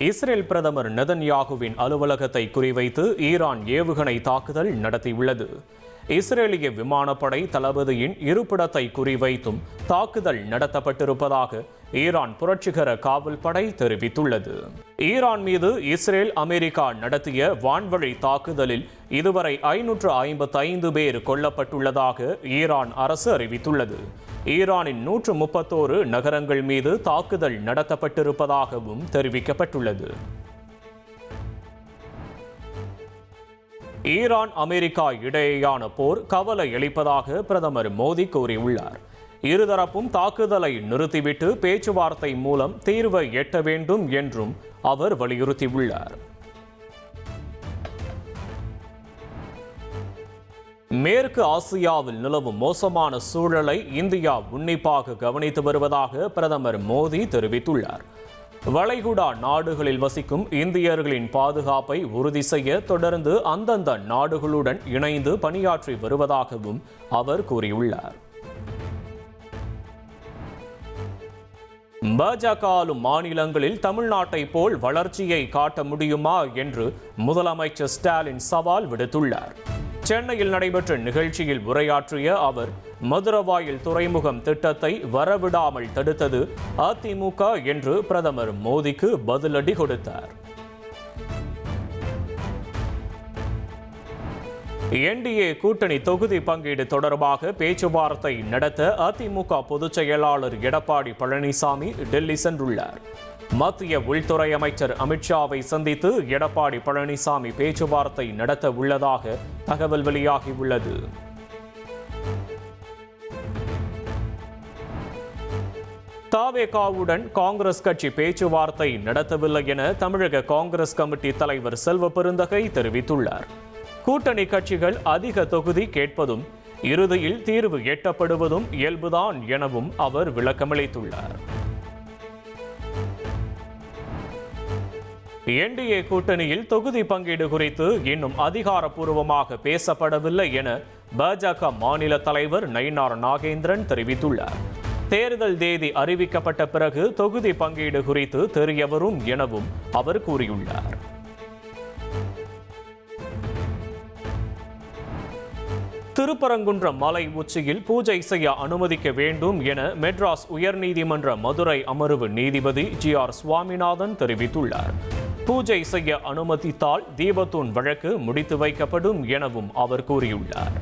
Israel பிரதமர் நெதன்யாகுவின் அலுவலகத்தை குறிவைத்து ஈரான் ஏவுகணை தாக்குதல் நடத்தியுள்ளது. இஸ்ரேலிய விமானப்படை தளபதியின் இருப்பிடத்தை குறிவைத்தும் தாக்குதல் நடத்தப்பட்டிருப்பதாக ஈரான் புரட்சிகர காவல் படை தெரிவித்துள்ளது. ஈரான் மீது இஸ்ரேல் அமெரிக்கா நடத்திய வான்வழி தாக்குதலில் இதுவரை 555 பேர் கொல்லப்பட்டுள்ளதாக ஈரான் அரசு அறிவித்துள்ளது. ஈரானின் 131 நகரங்கள் மீது தாக்குதல் நடத்தப்பட்டிருப்பதாகவும் தெரிவிக்கப்பட்டுள்ளது. ஈரான் அமெரிக்கா இடையேயான போர் கவலை அளிப்பதாக பிரதமர் மோடி கூறியுள்ளார். இருதரப்பும் தாக்குதலை நிறுத்திவிட்டு பேச்சுவார்த்தை மூலம் தீர்வை எட்ட வேண்டும் என்றும் அவர் வலியுறுத்தியுள்ளார். மேற்கு ஆசியாவில் நிலவும் மோசமான சூழலை இந்தியா உன்னிப்பாக கவனித்து வருவதாக பிரதமர் மோடி தெரிவித்துள்ளார். வளைகுடா நாடுகளில் வசிக்கும் இந்தியர்களின் பாதுகாப்பை உறுதி செய்ய தொடர்ந்து அந்தந்த நாடுகளுடன் இணைந்து பணியாற்றி வருவதாகவும் அவர் கூறியுள்ளார். பாஜக ஆளும் மாநிலங்களில் தமிழ்நாட்டை போல் வளர்ச்சியை காட்ட முடியுமா என்று முதலமைச்சர் ஸ்டாலின் சவால் விடுத்துள்ளார். சென்னையில் நடைபெற்ற நிகழ்ச்சியில் உரையாற்றிய அவர், மதுரவாயில் துறைமுகம் திட்டத்தை வரவிடாமல் தடுத்தது அதிமுக என்று பிரதமர் மோடிக்கு பதிலடி கொடுத்தார். என்டிஏ கூட்டணி தொகுதி பங்கீடு தொடர்பாக பேச்சுவார்த்தை நடத்த அதிமுக பொதுச் செயலாளர் எடப்பாடி பழனிசாமி டெல்லி சென்றுள்ளார். மத்திய உள்துறை அமைச்சர் அமித்ஷாவை சந்தித்து எடப்பாடி பழனிசாமி பேச்சுவார்த்தை நடத்த உள்ளதாக தகவல் வெளியாகியுள்ளது. தாவேகாவுடன் காங்கிரஸ் கட்சி பேச்சுவார்த்தை நடத்தவில்லை என தமிழக காங்கிரஸ் கமிட்டி தலைவர் செல்வ பெருந்தகை தெரிவித்துள்ளார். கூட்டணி கட்சிகள் அதிக தொகுதி கேட்பதும் இறுதியில் தீர்வு எட்டப்படுவதும் இயல்புதான் எனவும் அவர் விளக்கமளித்துள்ளார். என்டிஏ கூட்டணியில் தொகுதி பங்கீடு குறித்து இன்னும் அதிகாரப்பூர்வமாக பேசப்படவில்லை என பாஜக மாநில தலைவர் நயினார் நாகேந்திரன் தெரிவித்துள்ளார். தேர்தல் தேதி அறிவிக்கப்பட்ட பிறகு தொகுதி பங்கீடு குறித்து தெரியவரும் எனவும் அவர் கூறியுள்ளார். திருப்பரங்குன்றம் மலை உச்சியில் பூஜை செய்ய அனுமதிக்க வேண்டும் என மெட்ராஸ் உயர்நீதிமன்ற மதுரை அமர்வு நீதிபதி GR சுவாமிநாதன் தெரிவித்துள்ளார். பூஜை செய்ய அனுமதித்தால் தீபத்தூண் வழக்கு முடித்து வைக்கப்படும் எனவும் அவர் கூறியுள்ளார்.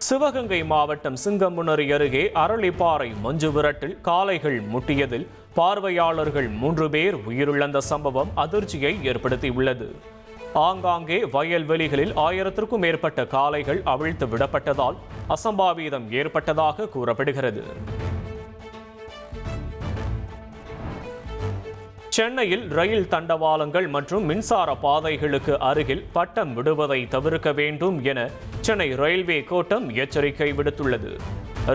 சிவகங்கை மாவட்டம் சிங்கமுனரி அருகே அரளிப்பாறை மஞ்சு விரட்டில் காளைகள் முட்டியதில் பார்வையாளர்கள் 3 பேர் உயிரிழந்த சம்பவம் அதிர்ச்சியை ஏற்படுத்தியுள்ளது. ஆங்காங்கே வயல்வெளிகளில் 1000க்கும் மேற்பட்ட காளைகள் அவிழ்த்து விடப்பட்டதால் அசம்பாவிதம் ஏற்பட்டதாக கூறப்படுகிறது. சென்னையில் ரயில் தண்டவாளங்கள் மற்றும் மின்சார பாதைகளுக்கு அருகில் பட்டம் விடுவதை தவிர்க்க வேண்டும் என சென்னை ரயில்வே கோட்டம் எச்சரிக்கை விடுத்துள்ளது.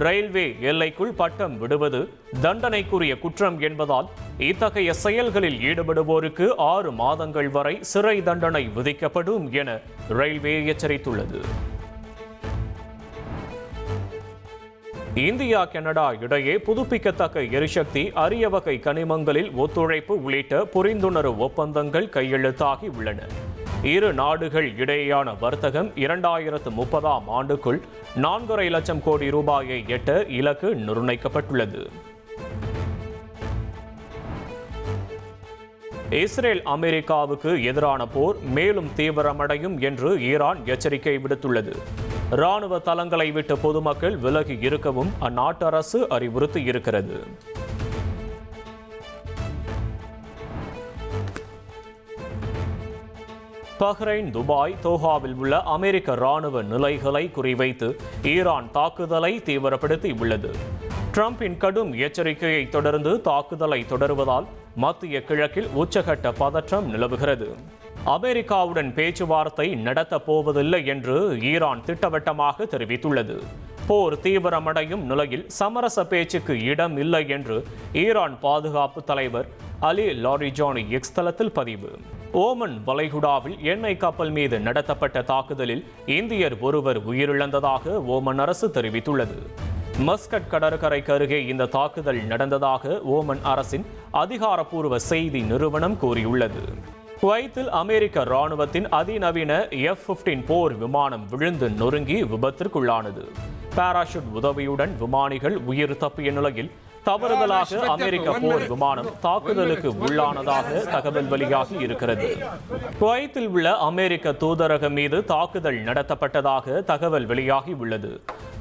ரயில்வே எல்லைக்குள் பட்டம் விடுவது தண்டனைக்குரிய குற்றம் என்பதால் இத்தகைய செயல்களில் ஈடுபடுவோருக்கு 6 மாதங்கள் வரை சிறை தண்டனை விதிக்கப்படும் என ரயில்வே எச்சரித்துள்ளது. இந்தியா கனடா இடையே புதுப்பிக்கத்தக்க எரிசக்தி, அரிய வகை கனிமங்களில் ஒத்துழைப்பு உள்ளிட்ட புரிந்துணர்வு ஒப்பந்தங்கள் கையெழுத்தாகி உள்ளன. இரு நாடுகள் இடையேயான வர்த்தகம் 2030ஆம் ஆண்டுக்குள் 4.5 லட்சம் கோடி ரூபாயை எட்ட இலக்கு நிர்ணயிக்கப்பட்டுள்ளது. இஸ்ரேல் அமெரிக்காவுக்கு எதிரான போர் மேலும் தீவிரமடையும் என்று ஈரான் எச்சரிக்கை விடுத்துள்ளது. இராணுவ தளங்களை விட்டு பொதுமக்கள் விலகி இருக்கவும் அந்நாட்டு அரசு அறிவுறுத்தி இருக்கிறது. பஹ்ரைன், துபாய், தோஹாவில் உள்ள அமெரிக்க இராணுவ நிலைகளை குறிவைத்து ஈரான் தாக்குதலை தீவிரப்படுத்தி உள்ளது. ட்ரம்பின் கடும் எச்சரிக்கையை தொடர்ந்து தாக்குதலை தொடருவதால் மத்திய கிழக்கில் உச்சகட்ட பதற்றம் நிலவுகிறது. அமெரிக்காவுடன் பேச்சுவார்த்தை நடத்தப் போவதில்லை என்று ஈரான் திட்டவட்டமாக தெரிவித்துள்ளது. போர் தீவிரமடையும் நிலையில் சமரச பேச்சுக்கு இடம் இல்லை என்று ஈரான் பாதுகாப்பு தலைவர் அலி லாரிஜானி எக்ஸ் தளத்தில் பதிவு. ஓமன் வளைகுடாவில் எண்ணெய் கப்பல் மீது நடத்தப்பட்ட தாக்குதலில் இந்தியர் ஒருவர் உயிரிழந்ததாக ஓமன் அரசு தெரிவித்துள்ளது. மஸ்கட் கடற்கரைக்கு அருகே இந்த தாக்குதல் நடந்ததாக ஓமன் அரசின் அதிகாரப்பூர்வ செய்தி நிறுவனம் கூறியுள்ளது. குவைத்தில் அமெரிக்க ராணுவத்தின் அதிநவீன F-15 போர் விமானம் விழுந்து நொறுங்கி விபத்திற்குள்ளானது. பாராசூட் உதவியுடன் விமானிகள் உயிர் தப்பிய நிலையில் தவறுதலாக அமெரிக்க போர் விமானம் தாக்குதலுக்கு உள்ளானதாக தகவல் வெளியாகி இருக்கிறது. குவைத்தில் உள்ள அமெரிக்க தூதரகம் மீது தாக்குதல் நடத்தப்பட்டதாக தகவல் வெளியாகி உள்ளது.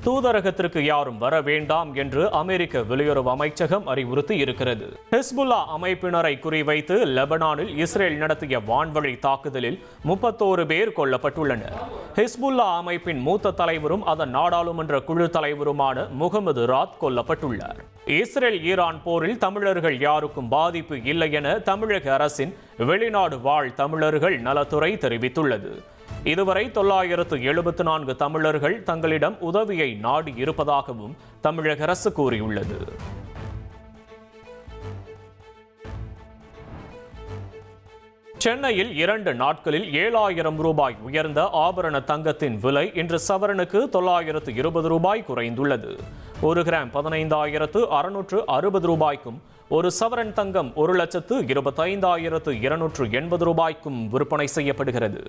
தூதரகத்திற்கு யாரும் வர வேண்டாம் என்று அமெரிக்க வெளியுறவு அமைச்சகம் அறிவுறுத்தி இருக்கிறது. ஹிஸ்புல்லா அமைப்பினரை குறிவைத்து லெபனானில் இஸ்ரேல் நடத்திய வான்வழி தாக்குதலில் 31 பேர் கொல்லப்பட்டுள்ளனர். ஹிஸ்புல்லா அமைப்பின் மூத்த தலைவரும் அதன் நாடாளுமன்ற குழு தலைவருமான முகமது ராத் கொல்லப்பட்டுள்ளார். இஸ்ரேல் ஈரான் போரில் தமிழர்கள் யாருக்கும் பாதிப்பு இல்லை என தமிழக அரசின் வெளிநாடு வாழ் தமிழர்கள் நலத்துறை தெரிவித்துள்ளது. இதுவரை 974 தமிழர்கள் தங்களிடம் உதவியை நாடி இருப்பதாகவும் தமிழக அரசு கூறியுள்ளது. சென்னையில் 2 நாட்களில் 7000 ரூபாய் உயர்ந்த ஆபரண தங்கத்தின் விலை இன்று சவரனுக்கு 920 ரூபாய் குறைந்துள்ளது. 1 கிராம் 15,660 ரூபாய்க்கும், ஒரு சவரன் தங்கம் 1,25,280 ரூபாய்க்கும் விற்பனை செய்யப்படுகிறது.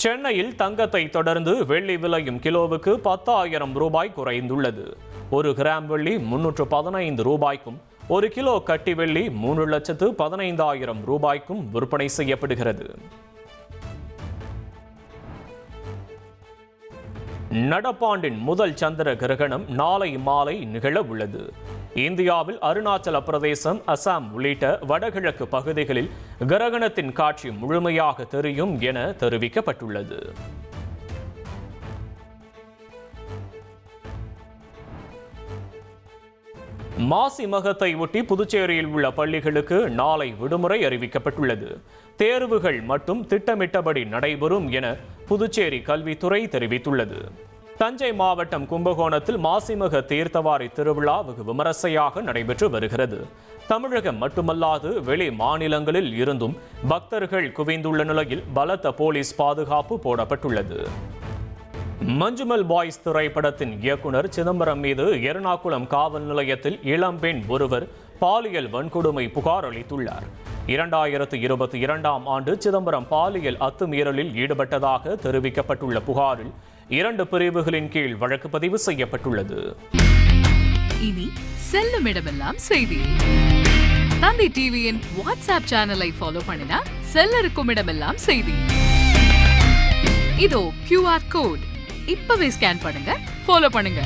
சென்னையில் தங்கத்தை தொடர்ந்து வெள்ளி விலையும் கிலோவுக்கு 10,000 ரூபாய் குறைந்துள்ளது. 1 கிராம் வெள்ளி 315 ரூபாய்க்கும், 1 கிலோ கட்டி வெள்ளி 3,15,000 ரூபாய்க்கும் விற்பனை செய்யப்படுகிறது. நடப்பாண்டின் முதல் சந்திர கிரகணம் நாளை மாலை நிகழ உள்ளது. இந்தியாவில் அருணாச்சல பிரதேசம், அசாம் உள்ளிட்ட வடகிழக்கு பகுதிகளில் கிரகணத்தின் காட்சி முழுமையாக தெரியும் என தெரிவிக்கப்பட்டுள்ளது. மாசி மகத்தை ஒட்டி புதுச்சேரியில் உள்ள பள்ளிகளுக்கு நாளை விடுமுறை அறிவிக்கப்பட்டுள்ளது. தேர்வுகள் மட்டும் திட்டமிட்டபடி நடைபெறும் என புதுச்சேரி கல்வித்துறை தெரிவித்துள்ளது. தஞ்சை மாவட்டம் கும்பகோணத்தில் மாசிமக தீர்த்தவாரி திருவிழா வெகு விமரிசையாக நடைபெற்று வருகிறது. தமிழகம் மட்டுமல்லாது வெளி மாநிலங்களில் இருந்தும் பக்தர்கள் குவிந்துள்ள நிலையில் பலத்த போலீஸ் பாதுகாப்பு போடப்பட்டுள்ளது. மஞ்சுமல் பாய்ஸ் திரைப்படத்தின் இயக்குனர் சிதம்பரம் மீது எர்ணாகுளம் காவல் நிலையத்தில் இளம்பெண் ஒருவர் பாலியல் வன்கொடுமை புகார் அளித்துள்ளார். 2022ஆம் ஆண்டு சிதம்பரம் பாலியல் அத்துமீறலில் ஈடுபட்டதாக தெரிவிக்கப்பட்டுள்ள புகாரில் 2 பிரிவுகளின் கீழ் வழக்கு பதிவு செய்யப்பட்டுள்ளது. இனி செல்லும் இடமெல்லாம் செய்தி. தந்தி டிவியின் வாட்ஸ்அப் சேனலை ஃபாலோ பண்ணினா செல்ல இருக்கும் இடமெல்லாம் செய்தி. இதோ QR கோட் இப்பவே ஸ்கேன் பண்ணுங்க, ஃபாலோ பண்ணுங்க.